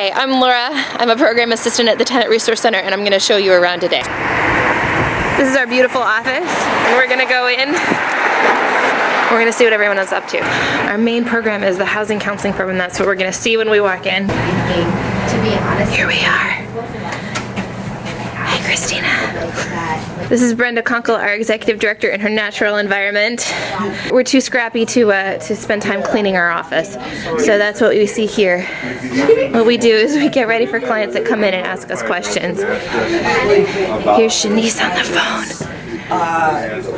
Hey, I'm Laura. I'm a program assistant at the Tenant Resource Center, and I'm going to show you around today. This is our beautiful office, and we're going to go in. We're going to see what everyone is up to. Our main program is the housing counseling program. That's what we're going to see when we walk in. To be honest, here we are. Hi, Christina. This is Brenda Conkle, our executive director in her natural environment. We're too scrappy to spend time cleaning our office, so that's what we see here. What we do is we get ready for clients that come in and ask us questions. Here's Shanice on the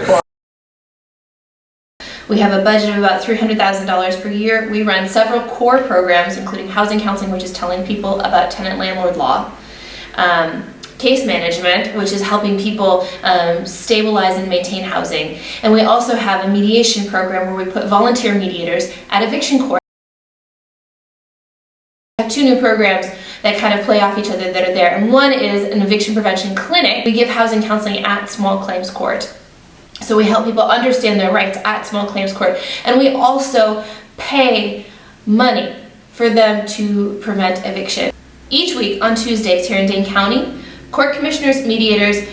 phone. We have a budget of about $300,000 per year. We run several core programs, including housing counseling, which is telling people about tenant-landlord law, case management, which is helping people stabilize and maintain housing. And we also have a mediation program where we put volunteer mediators at eviction court. We have two new programs that kind of play off each other that are there. And one is an eviction prevention clinic. We give housing counseling at small claims court. So we help people understand their rights at small claims court. And we also pay money for them to prevent eviction. Each week on Tuesdays here in Dane County, court commissioners, mediators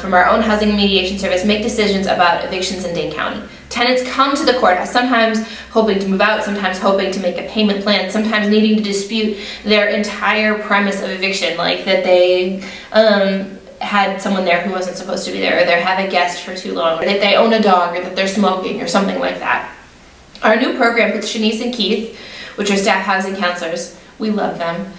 from our own housing mediation service make decisions about evictions in Dane County. Tenants come to the court, sometimes hoping to move out, sometimes hoping to make a payment plan, sometimes needing to dispute their entire premise of eviction, like that they had someone there who wasn't supposed to be there, or they have a guest for too long, or that they own a dog, or that they're smoking, or something like that. Our new program puts Shanice and Keith, which are staff housing counselors, we love them,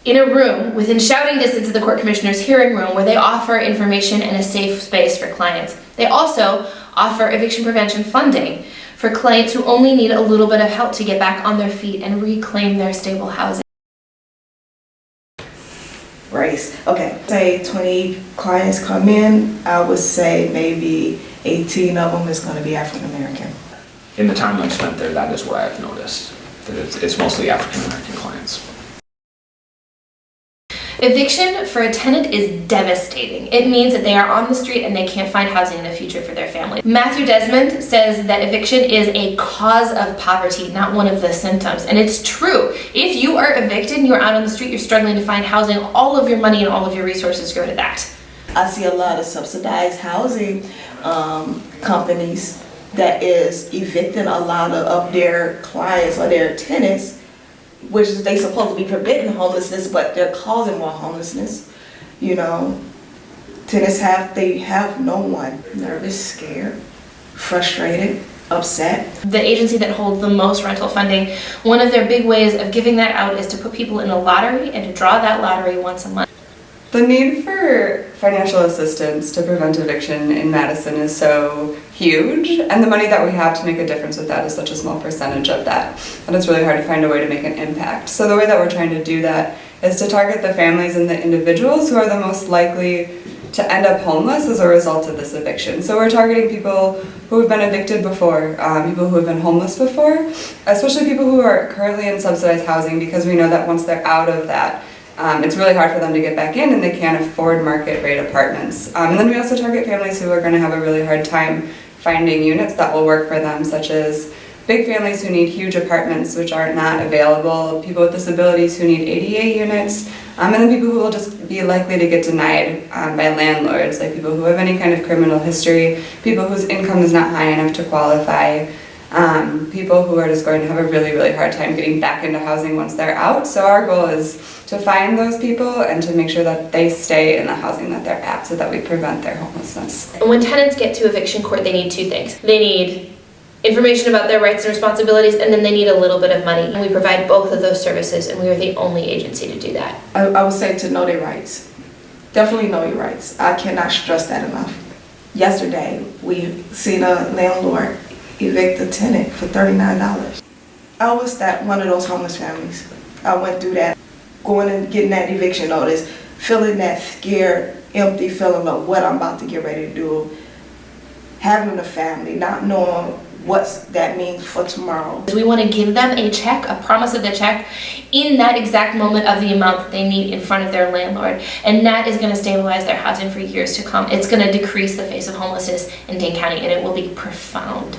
in a room within shouting distance of the court commissioner's hearing room where they offer information and a safe space for clients. They also offer eviction prevention funding for clients who only need a little bit of help to get back on their feet and reclaim their stable housing. Race. Okay, say 20 clients come in, I would say maybe 18 of them is going to be African American. In the time I've spent there, that is what I've noticed, that it's mostly African American clients. Eviction for a tenant is devastating. It means that they are on the street and they can't find housing in the future for their family. Matthew Desmond says that eviction is a cause of poverty, not one of the symptoms. And it's true. If you are evicted and you're out on the street, you're struggling to find housing, all of your money and all of your resources go to that. I see a lot of subsidized housing companies that is evicting a lot of their clients or their tenants, which is they supposed to be preventing homelessness, but they're causing more homelessness. You know, tenants they have no one. Nervous, scared, frustrated, upset. The agency that holds the most rental funding, one of their big ways of giving that out is to put people in a lottery and to draw that lottery once a month. The need for financial assistance to prevent eviction in Madison is so huge, and the money that we have to make a difference with that is such a small percentage of that, and it's really hard to find a way to make an impact. So the way that we're trying to do that is to target the families and the individuals who are the most likely to end up homeless as a result of this eviction. So we're targeting people who have been evicted before, people who have been homeless before, especially people who are currently in subsidized housing, because we know that once they're out of that, it's really hard for them to get back in and they can't afford market rate apartments. And then we also target families who are going to have a really hard time finding units that will work for them, such as big families who need huge apartments which are not available, people with disabilities who need ADA units, and then people who will just be likely to get denied by landlords, like people who have any kind of criminal history, people whose income is not high enough to qualify, people who are just going to have a really, really hard time getting back into housing once they're out. So our goal is to find those people and to make sure that they stay in the housing that they're at so that we prevent their homelessness. When tenants get to eviction court, they need two things. They need information about their rights and responsibilities, and then they need a little bit of money. And we provide both of those services, and we are the only agency to do that. I would say to know their rights. Definitely know your rights. I cannot stress that enough. Yesterday, we seen a landlord evict a tenant for $39. I was one of those homeless families. I went through that, going and getting that eviction notice, feeling that scared, empty feeling of what I'm about to get ready to do, having a family, not knowing what that means for tomorrow. We want to give them a check, a promise of the check, in that exact moment of the amount that they need in front of their landlord. And that is going to stabilize their housing for years to come. It's going to decrease the face of homelessness in Dane County, and it will be profound.